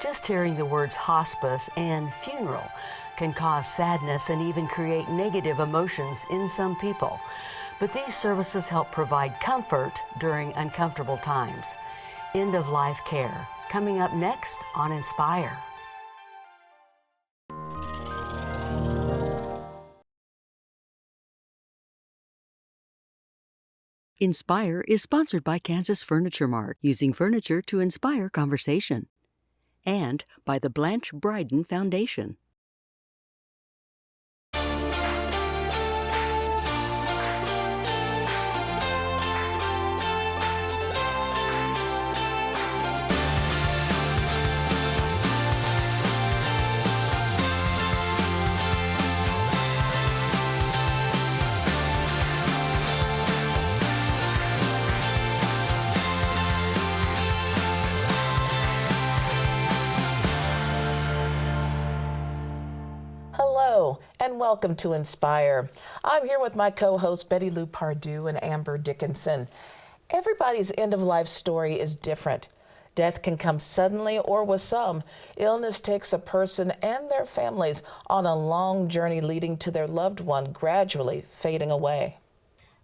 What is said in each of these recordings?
Just hearing the words hospice and funeral can cause sadness and even create negative emotions in some people. But these services help provide comfort during uncomfortable times. End-of-life care, coming up next on Inspire. Inspire is sponsored by Kansas Furniture Mart, using furniture to inspire conversation. And by the Blanche Bryden Foundation. Hello, and welcome to Inspire. I'm here with my co-hosts Betty Lou Pardue and Amber Dickinson. Everybody's end-of-life story is different. Death can come suddenly, or with some, illness takes a person and their families on a long journey leading to their loved one gradually fading away.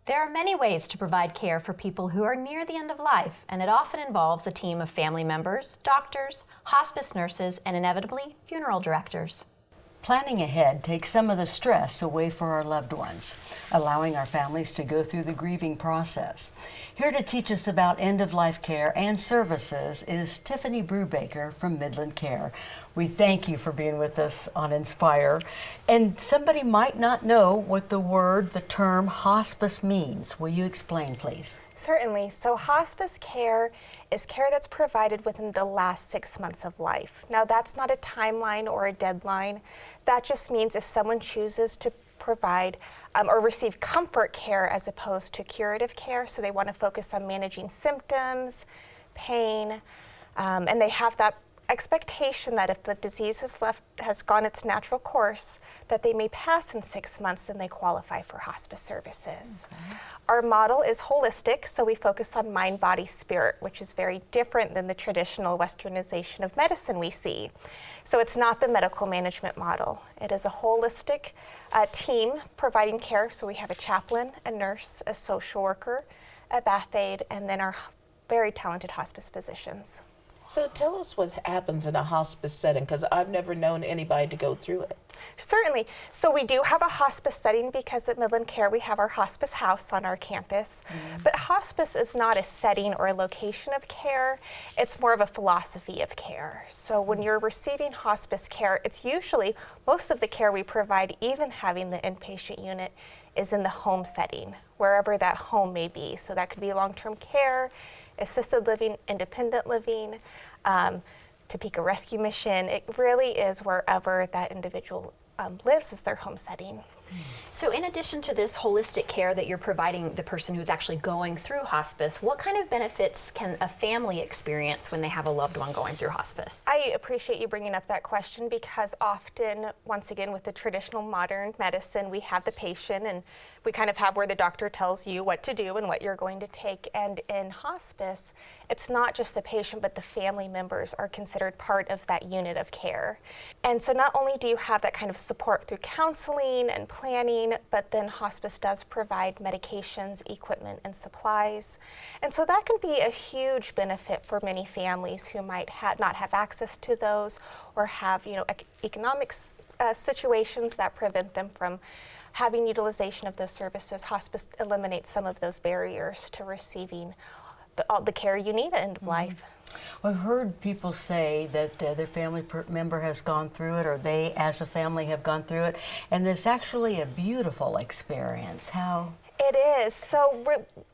There are many ways to provide care for people who are near the end of life, and it often involves a team of family members, doctors, hospice nurses, and inevitably, funeral directors. Planning ahead takes some of the stress away for our loved ones, allowing our families to go through the grieving process. Here to teach us about end-of-life care and services is Tiffany Brubaker from Midland Care. We thank you for being with us on Inspire. And somebody might not know what the term hospice means. Will you explain, please? Certainly. So hospice care is care that's provided within the last 6 months of life. Now, that's not a timeline or a deadline. That just means if someone chooses to provide or receive comfort care as opposed to curative care, so they want to focus on managing symptoms, pain, and they have that expectation that if the disease has gone its natural course, that they may pass in 6 months, then they qualify for hospice services. Okay. Our model is holistic, so we focus on mind, body, spirit, which is very different than the traditional westernization of medicine we see. So it's not the medical management model. It is a holistic team providing care. So we have a chaplain, a nurse, a social worker, a bath aide, and then our very talented hospice physicians. So tell us what happens in a hospice setting, because I've never known anybody to go through it. Certainly. So we do have a hospice setting because at Midland Care we have our hospice house on our campus. Mm-hmm. But hospice is not a setting or a location of care. It's more of a philosophy of care. So when you're receiving hospice care, it's usually most of the care we provide, even having the inpatient unit, is in the home setting, wherever that home may be. So that could be long-term care, assisted living, independent living, Topeka Rescue Mission. It really is wherever that individual lives as their home setting. So in addition to this holistic care that you're providing the person who's actually going through hospice, what kind of benefits can a family experience when they have a loved one going through hospice? I appreciate you bringing up that question because often, once again, with the traditional modern medicine, we have the patient and we kind of have where the doctor tells you what to do and what you're going to take. And in hospice, it's not just the patient, but the family members are considered part of that unit of care. And so not only do you have that kind of support through counseling and planning, but then hospice does provide medications, equipment, and supplies. And so that can be a huge benefit for many families who might not have access to those or have, economic situations that prevent them from having utilization of those services. Hospice eliminates some of those barriers to receiving all the care you need at end of life. Well, I've heard people say that their family member has gone through it, or they as a family have gone through it, and it's actually a beautiful experience. How? It is. So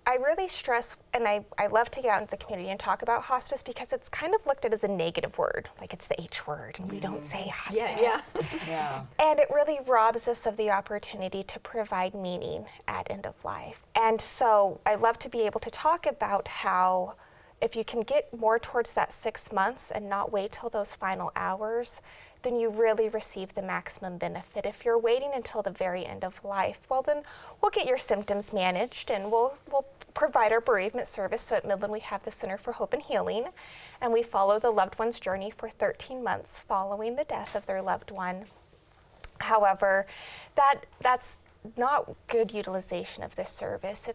I really stress, and I love to get out into the community and talk about hospice because it's kind of looked at as a negative word, like it's the H word, and we don't say hospice. Yeah. And it really robs us of the opportunity to provide meaning at end of life. And so I love to be able to talk about how if you can get more towards that 6 months and not wait till those final hours, then you really receive the maximum benefit. If you're waiting until the very end of life, well then we'll get your symptoms managed and we'll provide our bereavement service. So at Midland, we have the Center for Hope and Healing, and we follow the loved one's journey for 13 months following the death of their loved one. However, that's not good utilization of the service.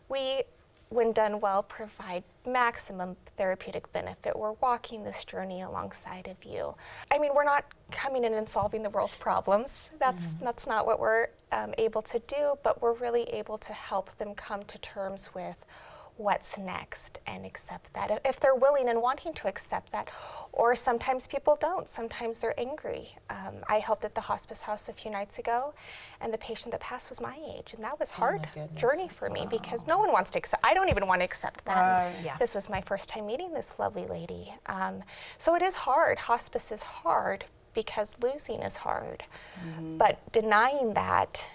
We, when done well, provide maximum therapeutic benefit. We're walking this journey alongside of you. I mean, we're not coming in and solving the world's problems. That's not what we're able to do, but we're really able to help them come to terms with what's next and accept that. If they're willing and wanting to accept that, or sometimes people don't. Sometimes they're angry. I helped at the hospice house a few nights ago, and the patient that passed was my age, and that was a hard journey for me because no one wants to accept. I don't even want to accept that. This was my first time meeting this lovely lady. So it is hard. Hospice is hard because losing is hard. But denying that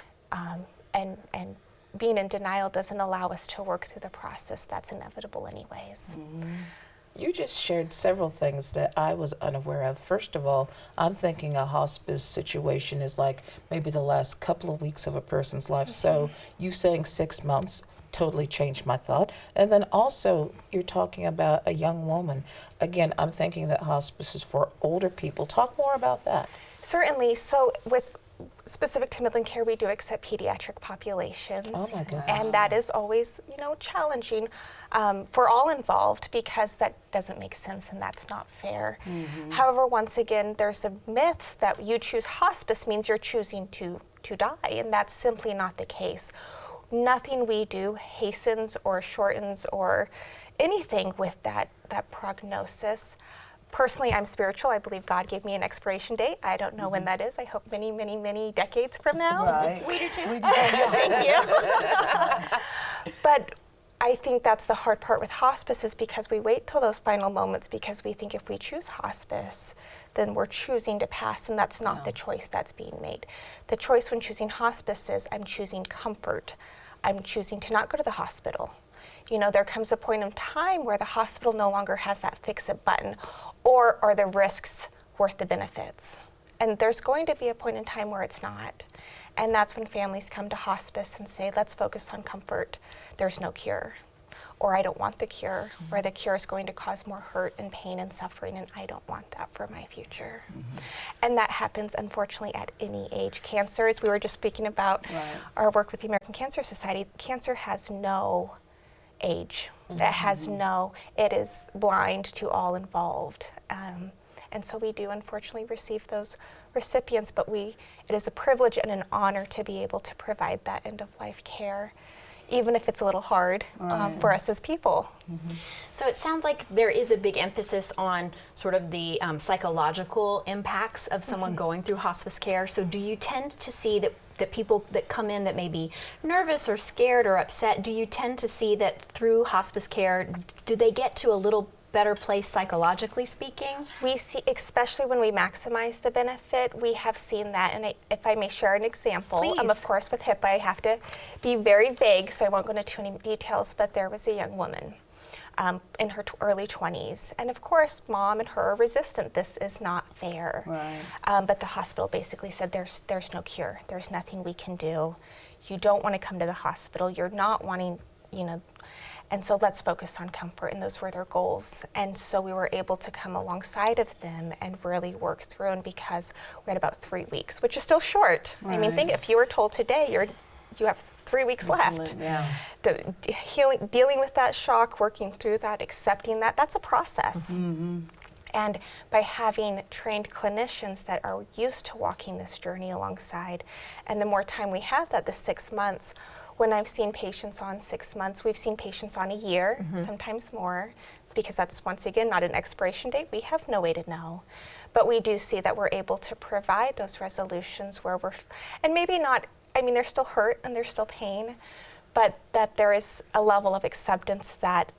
and being in denial doesn't allow us to work through the process that's inevitable anyways. You just shared several things that I was unaware of. First of all, I'm thinking a hospice situation is like maybe the last couple of weeks of a person's life. So you saying 6 months totally changed my thought. And then also you're talking about a young woman. Again, I'm thinking that hospice is for older people. Talk more about that. Certainly. So with specific to Midland Care, we do accept pediatric populations. Oh my goodness. And that is always, challenging for all involved because that doesn't make sense and that's not fair. However, once again, there's a myth that you choose hospice means you're choosing to die, and that's simply not the case. Nothing we do hastens or shortens or anything with that prognosis. Personally, I'm spiritual. I believe God gave me an expiration date. I don't know when that is. I hope many, many, many decades from now. Right. We do too. Thank you. But I think that's the hard part with hospice is because we wait till those final moments because we think if we choose hospice, then we're choosing to pass, and that's not the choice that's being made. The choice when choosing hospice is I'm choosing comfort. I'm choosing to not go to the hospital. There comes a point in time where the hospital no longer has that fix-it button, or are the risks worth the benefits? And there's going to be a point in time where it's not. And that's when families come to hospice and say, let's focus on comfort. There's no cure. Or I don't want the cure, or the cure is going to cause more hurt and pain and suffering, and I don't want that for my future. And that happens, unfortunately, at any age. Cancer, as we were just speaking about our work with the American Cancer Society, cancer has no age. It is blind to all involved. And so we do unfortunately receive those recipients, but it is a privilege and an honor to be able to provide that end-of-life care, even if it's a little hard for us as people. So it sounds like there is a big emphasis on sort of the psychological impacts of someone going through hospice care. So do you tend to see that people that come in that may be nervous or scared or upset, do you tend to see that through hospice care, do they get to a little better place psychologically speaking? We see, especially when we maximize the benefit, we have seen that. And if I may share an example, of course with HIPAA I have to be very vague, so I won't go into too many details, but there was a young woman in her early 20s. And of course, mom and her are resistant. This is not fair. But the hospital basically said there's no cure. There's nothing we can do. You don't want to come to the hospital. You're not wanting, and so let's focus on comfort, and those were their goals. And so we were able to come alongside of them and really work through, and because we had about 3 weeks, which is still short. I mean, think if you were told today you have 3 weeks left. Dealing with that shock, working through that, accepting that, that's a process. And by having trained clinicians that are used to walking this journey alongside, and the more time we have that, the 6 months, when I've seen patients on 6 months, we've seen patients on a year, sometimes more, because that's, once again, not an expiration date. We have no way to know. But we do see that we're able to provide those resolutions where and maybe not, I mean, there's still hurt and there's still pain, but that there is a level of acceptance that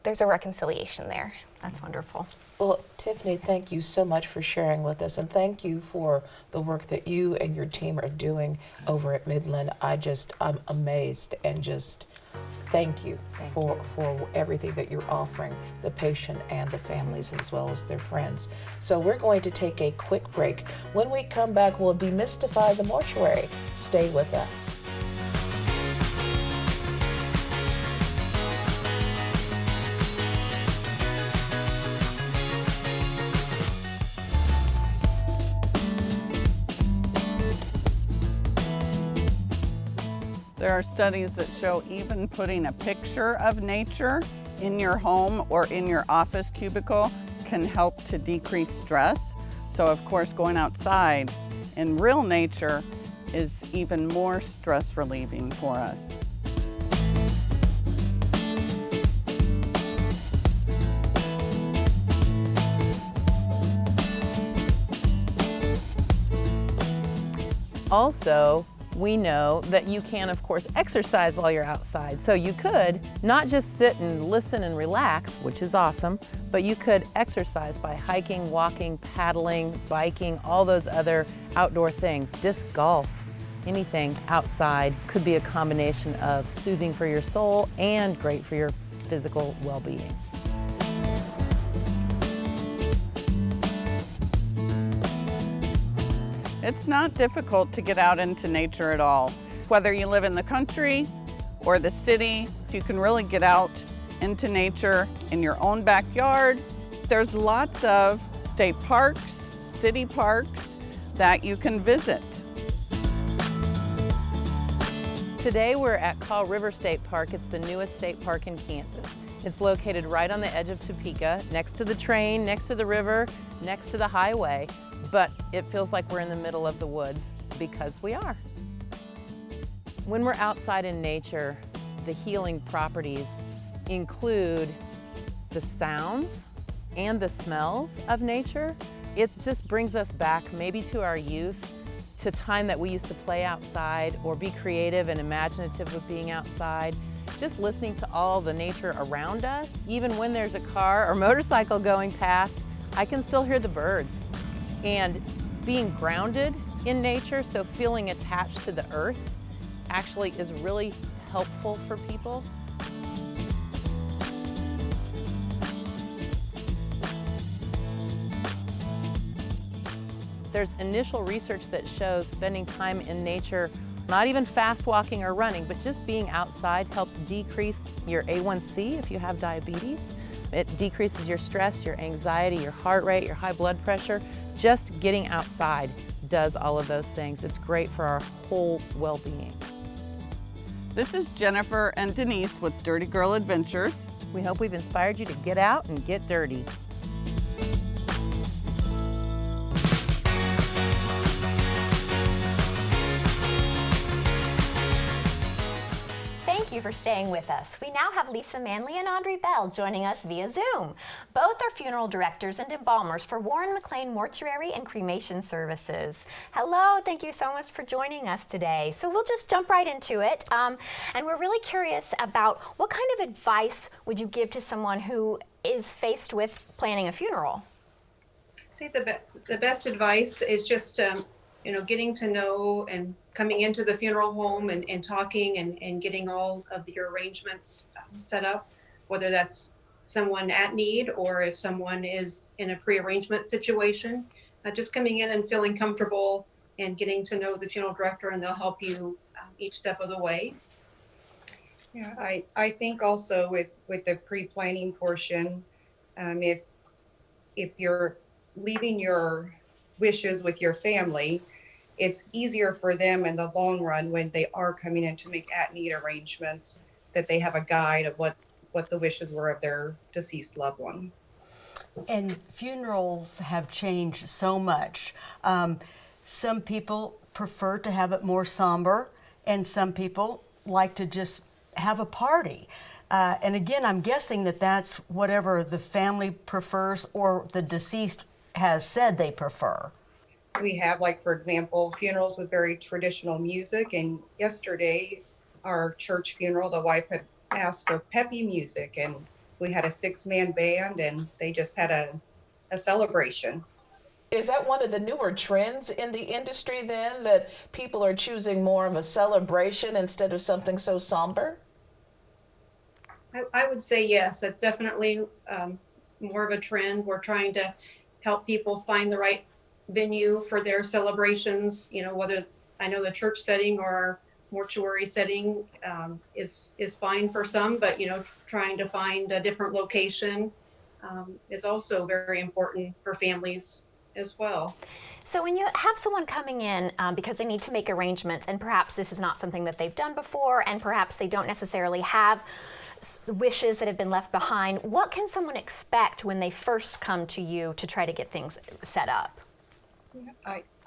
there's a reconciliation there. That's wonderful. Well, Tiffany, thank you so much for sharing with us, and thank you for the work that you and your team are doing over at Midland. I'm amazed, and just thank you for everything that you're offering the patient and the families as well as their friends. So we're going to take a quick break. When we come back, we'll demystify the mortuary. Stay with us. There are studies that show even putting a picture of nature in your home or in your office cubicle can help to decrease stress. So of course, going outside in real nature is even more stress relieving for us. Also, we know that you can, of course, exercise while you're outside. So you could not just sit and listen and relax, which is awesome, but you could exercise by hiking, walking, paddling, biking, all those other outdoor things. Disc golf, anything outside could be a combination of soothing for your soul and great for your physical well-being. It's not difficult to get out into nature at all. Whether you live in the country or the city, you can really get out into nature in your own backyard. There's lots of state parks, city parks that you can visit. Today we're at Kaw River State Park. It's the newest state park in Kansas. It's located right on the edge of Topeka, next to the train, next to the river, next to the highway, but it feels like we're in the middle of the woods because we are. When we're outside in nature, the healing properties include the sounds and the smells of nature. It just brings us back maybe to our youth, to time that we used to play outside or be creative and imaginative with being outside. Just listening to all the nature around us, even when there's a car or motorcycle going past, I can still hear the birds. And being grounded in nature, so feeling attached to the earth, actually is really helpful for people. There's initial research that shows spending time in nature, not even fast walking or running, but just being outside helps decrease your A1C if you have diabetes. It decreases your stress, your anxiety, your heart rate, your high blood pressure. Just getting outside does all of those things. It's great for our whole well-being. This is Jennifer and Denise with Dirty Girl Adventures. We hope we've inspired you to get out and get dirty. Thank you for staying with us. We now have Lisa Manley and Audrey Bell joining us via Zoom. Both are funeral directors and embalmers for Warren McLean Mortuary and Cremation Services. Hello, thank you so much for joining us today. So we'll just jump right into it. And we're really curious about what kind of advice would you give to someone who is faced with planning a funeral? I'd say the best advice is just getting to know and coming into the funeral home and talking and getting all of your arrangements set up, whether that's someone at need or if someone is in a pre-arrangement situation. Just coming in and feeling comfortable and getting to know the funeral director, and they'll help you each step of the way. Yeah, I think also with the pre-planning portion, if you're leaving your wishes with your family, it's easier for them in the long run when they are coming in to make at-need arrangements, that they have a guide of what the wishes were of their deceased loved one. And funerals have changed so much. Some people prefer to have it more somber, and some people like to just have a party. And again, I'm guessing that that's whatever the family prefers or the deceased has said they prefer. We have, like, for example, funerals with very traditional music. And yesterday, our church funeral, the wife had asked for peppy music, and we had a 6-man band, and they just had a celebration. Is that one of the newer trends in the industry then, that people are choosing more of a celebration instead of something so somber? I would say yes, that's definitely more of a trend. We're trying to help people find the right venue for their celebrations, whether I know the church setting or our mortuary setting is fine for some, but trying to find a different location is also very important for families as well. So when you have someone coming in because they need to make arrangements, and perhaps this is not something that they've done before, and perhaps they don't necessarily have wishes that have been left behind, what can someone expect when they first come to you to try to get things set up?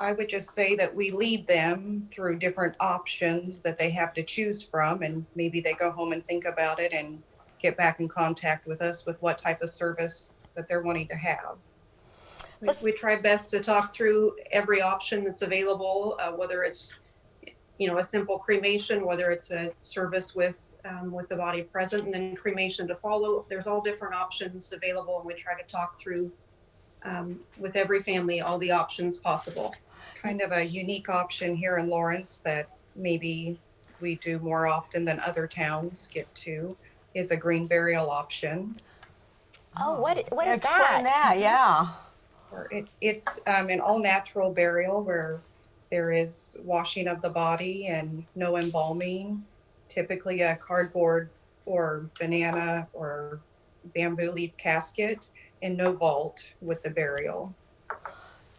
I would just say that we lead them through different options that they have to choose from, and maybe they go home and think about it and get back in contact with us with what type of service that they're wanting to have. We try best to talk through every option that's available, whether it's, a simple cremation, whether it's a service with the body present, and then cremation to follow. There's all different options available, and we try to talk through with every family all the options possible. Kind of a unique option here in Lawrence that maybe we do more often than other towns get to is a green burial option. Oh, what is that? Explain that, yeah. It's an all-natural burial where there is washing of the body and no embalming, typically a cardboard or banana or bamboo leaf casket, and no vault with the burial.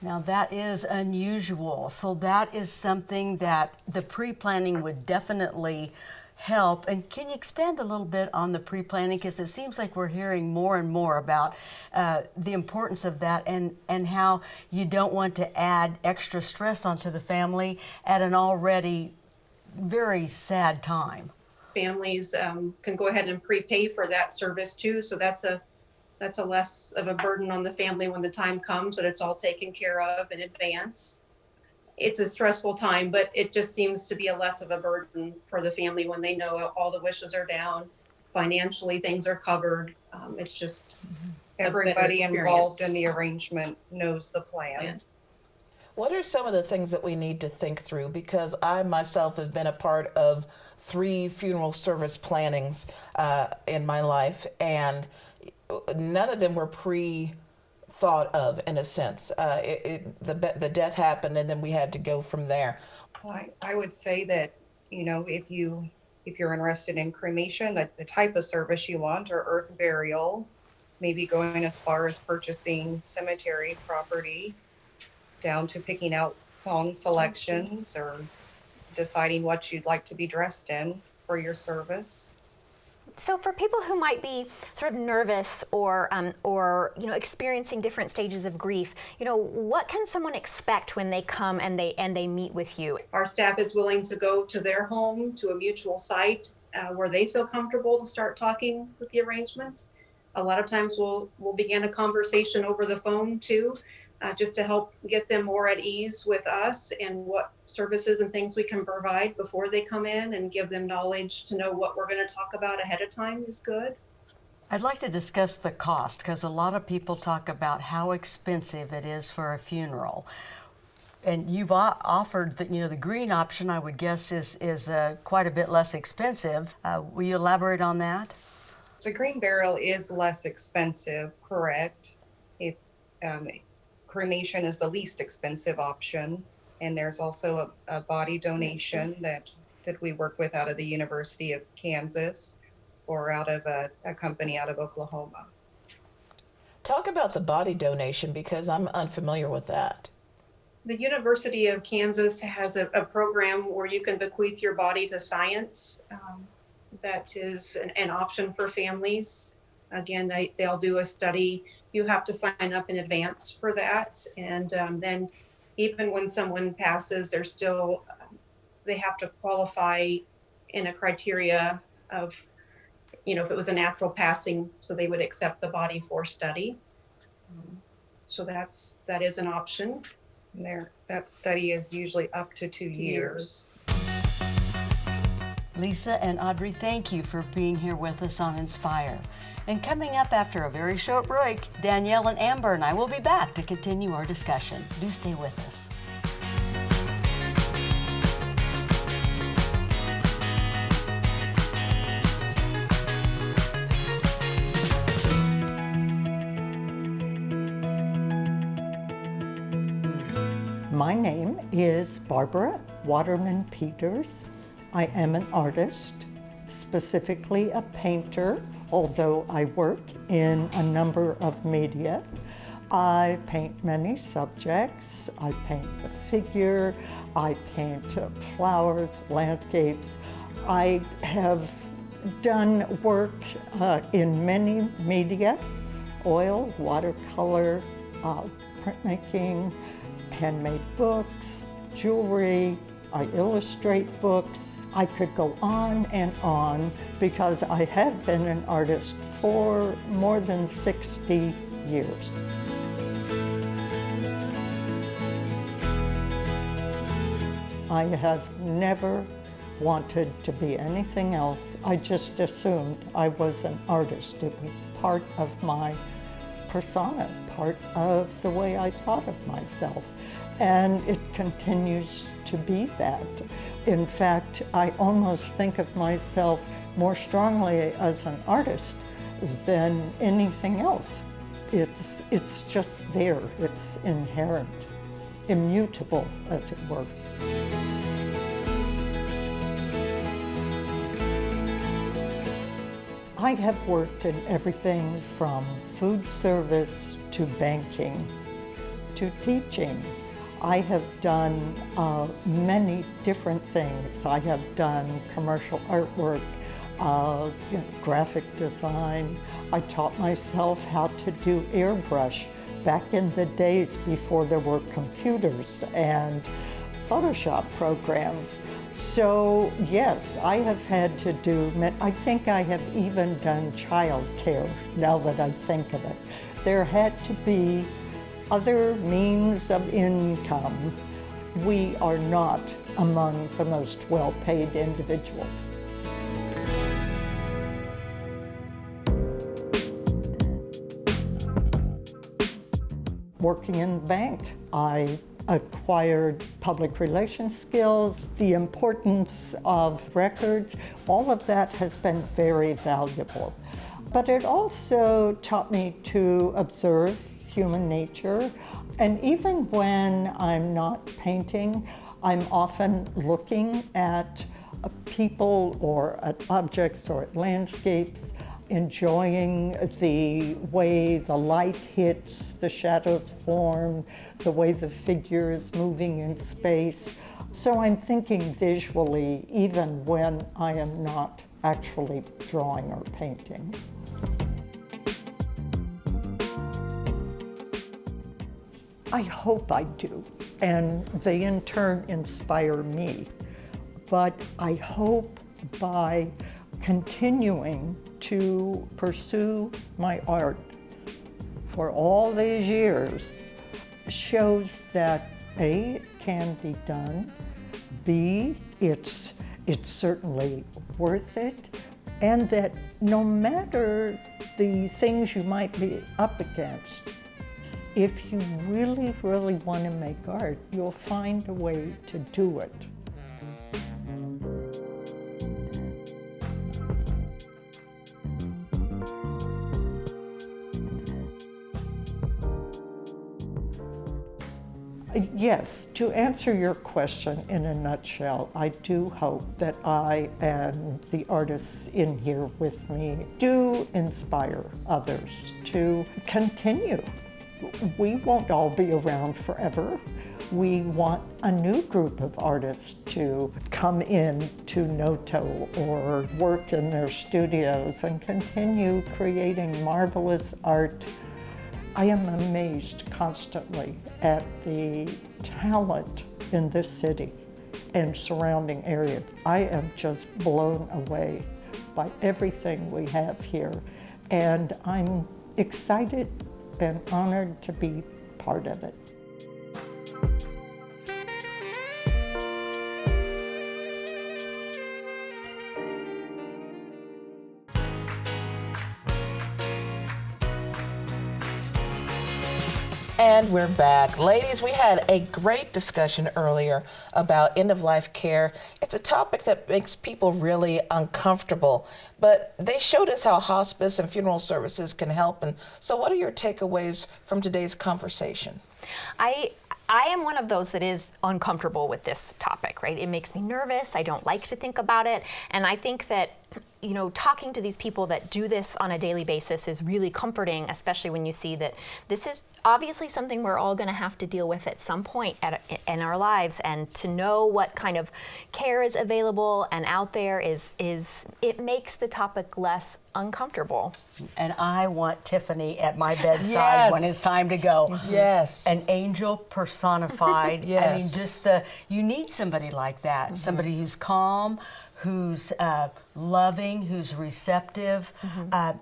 Now that is unusual. So that is something that the pre-planning would definitely help. And can you expand a little bit on the pre-planning? Because it seems like we're hearing more and more about the importance of that, and how you don't want to add extra stress onto the family at an already very sad time. Families can go ahead and prepay for that service too. So that's a less of a burden on the family when the time comes, that it's all taken care of in advance. It's a stressful time, but it just seems to be a less of a burden for the family when they know all the wishes are down, financially things are covered. It's just everybody involved in the arrangement knows the plan. What are some of the things that we need to think through? Because I myself have been a part of 3 funeral service plannings in my life, and none of them were thought of, in a sense. The death happened, and then we had to go from there. I would say that, if you're interested in cremation, that the type of service you want, or earth burial, maybe going as far as purchasing cemetery property, down to picking out song selections or deciding what you'd like to be dressed in for your service. So for people who might be sort of nervous or experiencing different stages of grief, what can someone expect when they come and they meet with you? Our staff is willing to go to their home, to a mutual site where they feel comfortable to start talking with the arrangements. A lot of times we'll begin a conversation over the phone too, just to help get them more at ease with us and what services and things we can provide before they come in, and give them knowledge to know what we're going to talk about ahead of time is good. I'd like to discuss the cost, because a lot of people talk about how expensive it is for a funeral. And you've offered the green option, I would guess, is quite a bit less expensive. Will you elaborate on that? The green burial is less expensive, correct? Cremation is the least expensive option, and there's also a body donation that we work with out of the University of Kansas, or out of a company out of Oklahoma. Talk about the body donation, because I'm unfamiliar with that. The University of Kansas has a program where you can bequeath your body to science. That is an option for families. Again, they'll do a study. You have to sign up in advance for that. And then even when someone passes, they have to qualify in a criteria of, if it was a natural passing, so they would accept the body for study. So that is an option. And that study is usually up to 2 years. Lisa and Audrey, thank you for being here with us on Inspire. And coming up after a very short break, Danielle and Amber and I will be back to continue our discussion. Do stay with us. My name is Barbara Waterman Peters. I am an artist, specifically a painter, although I work in a number of media. I paint many subjects. I paint the figure, I paint flowers, landscapes. I have done work in many media, oil, watercolor, printmaking, handmade books, jewelry. I illustrate books. I could go on and on because I have been an artist for more than 60 years. I have never wanted to be anything else. I just assumed I was an artist. It was part of my persona, part of the way I thought of myself. And it continues to be that. In fact, I almost think of myself more strongly as an artist than anything else. It's just there, it's inherent, immutable, as it were. I have worked in everything from food service to banking to teaching. I have done many different things. I have done commercial artwork, graphic design. I taught myself how to do airbrush back in the days before there were computers and Photoshop programs. So yes, I have had to do, I think I have even done child care now that I think of it. There had to be other means of income. We are not among the most well-paid individuals. Working in the bank, I acquired public relations skills, the importance of records. All of that has been very valuable. But it also taught me to observe human nature. And even when I'm not painting, I'm often looking at people or at objects or at landscapes, enjoying the way the light hits, the shadows form, the way the figure is moving in space. So I'm thinking visually even when I am not actually drawing or painting. I hope I do, and they in turn inspire me. But I hope by continuing to pursue my art for all these years shows that A, it can be done, B, it's certainly worth it, and that no matter the things you might be up against, if you really, really want to make art, you'll find a way to do it. Yes, to answer your question in a nutshell, I do hope that I and the artists in here with me do inspire others to continue. We won't all be around forever. We want a new group of artists to come in to Noto or work in their studios and continue creating marvelous art. I am amazed constantly at the talent in this city and surrounding areas. I am just blown away by everything we have here, and I'm excited and honored to be part of it. And we're back. Ladies, we had a great discussion earlier about end-of-life care. It's a topic that makes people really uncomfortable, but they showed us how hospice and funeral services can help. And so what are your takeaways from today's conversation? I am one of those that is uncomfortable with this topic, right? It makes me nervous. I don't like to think about it. And I think that you know, talking to these people that do this on a daily basis is really comforting, especially when you see that this is obviously something we're all going to have to deal with at some point in our lives, and to know what kind of care is available and out there it makes the topic less uncomfortable. And I want Tiffany at my bedside when it's time to go. Yes. An angel personified. Yes. I mean, just you need somebody like that. Somebody who's calm, who's loving, who's receptive,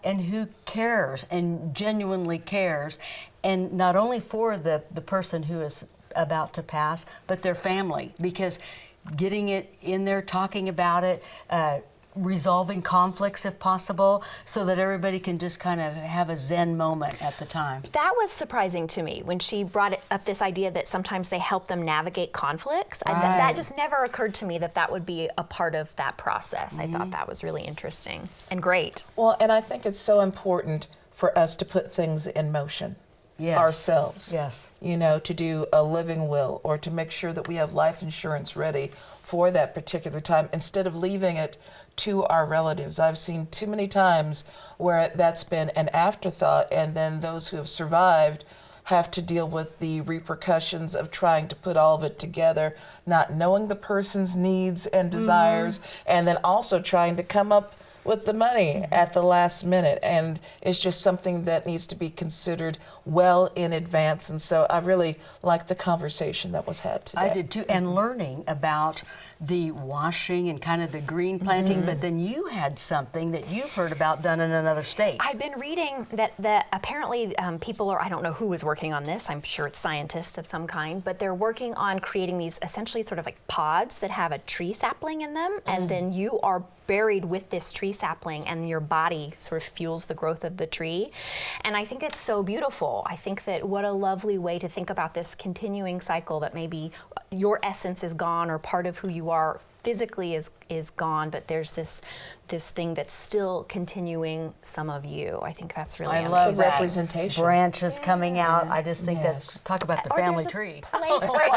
and who cares and genuinely cares. And not only for the person who is about to pass, but their family. Because getting it in there, talking about it, resolving conflicts if possible, so that everybody can just kind of have a Zen moment at the time. That was surprising to me when she brought up this idea that sometimes they help them navigate conflicts. That just never occurred to me that would be a part of that process. I thought that was really interesting and great. Well, and I think it's so important for us to put things in motion. Yes. Ourselves. Yes. You know, to do a living will, or to make sure that we have life insurance ready for that particular time, instead of leaving it to our relatives. I've seen too many times where that's been an afterthought, and then those who have survived have to deal with the repercussions of trying to put all of it together, not knowing the person's needs and desires, and then also trying to come up with the money at the last minute. And it's just something that needs to be considered well in advance. And so I really liked the conversation that was had today. I did too, and learning about the washing and kind of the green planting, but then you had something that you've heard about done in another state. I've been reading that apparently people are, I don't know who is working on this, I'm sure it's scientists of some kind, but they're working on creating these essentially sort of like pods that have a tree sapling in them, and then you are buried with this tree sapling, and your body sort of fuels the growth of the tree. And I think it's so beautiful. I think that what a lovely way to think about this continuing cycle, that maybe your essence is gone, or part of who you are physically is gone, but there's this thing that's still continuing some of you. I think that's really I love that. Representation. Branches coming out. I just think that's, talk about the Or family there's a tree. place where,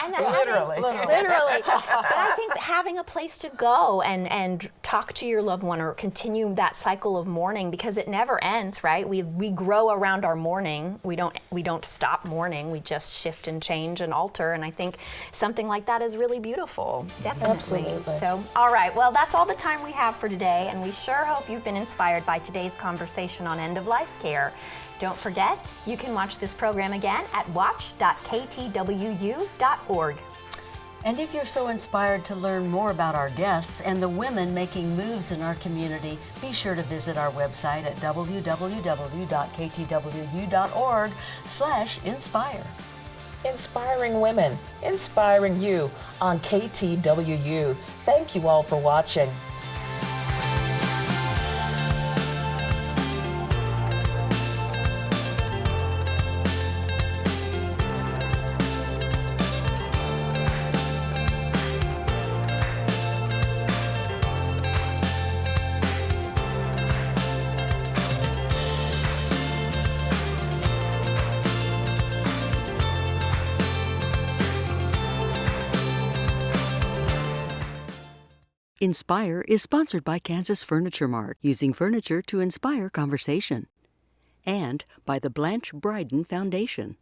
and Literally. literally. But I think having a place to go and talk to your loved one, or continue that cycle of mourning, because it never ends, right? We grow around our mourning. We don't stop mourning. We just shift and change and alter. And I think something like that is really beautiful. Definitely. Absolutely. So, all right. Well, that's all the time we have for today, and we sure hope you've been inspired by today's conversation on end-of-life care. Don't forget, you can watch this program again at watch.ktwu.org. And if you're so inspired to learn more about our guests and the women making moves in our community, be sure to visit our website at www.ktwu.org/inspire. Inspiring women, inspiring you on KTWU. Thank you all for watching. Inspire is sponsored by Kansas Furniture Mart, using furniture to inspire conversation. And by the Blanche Bryden Foundation.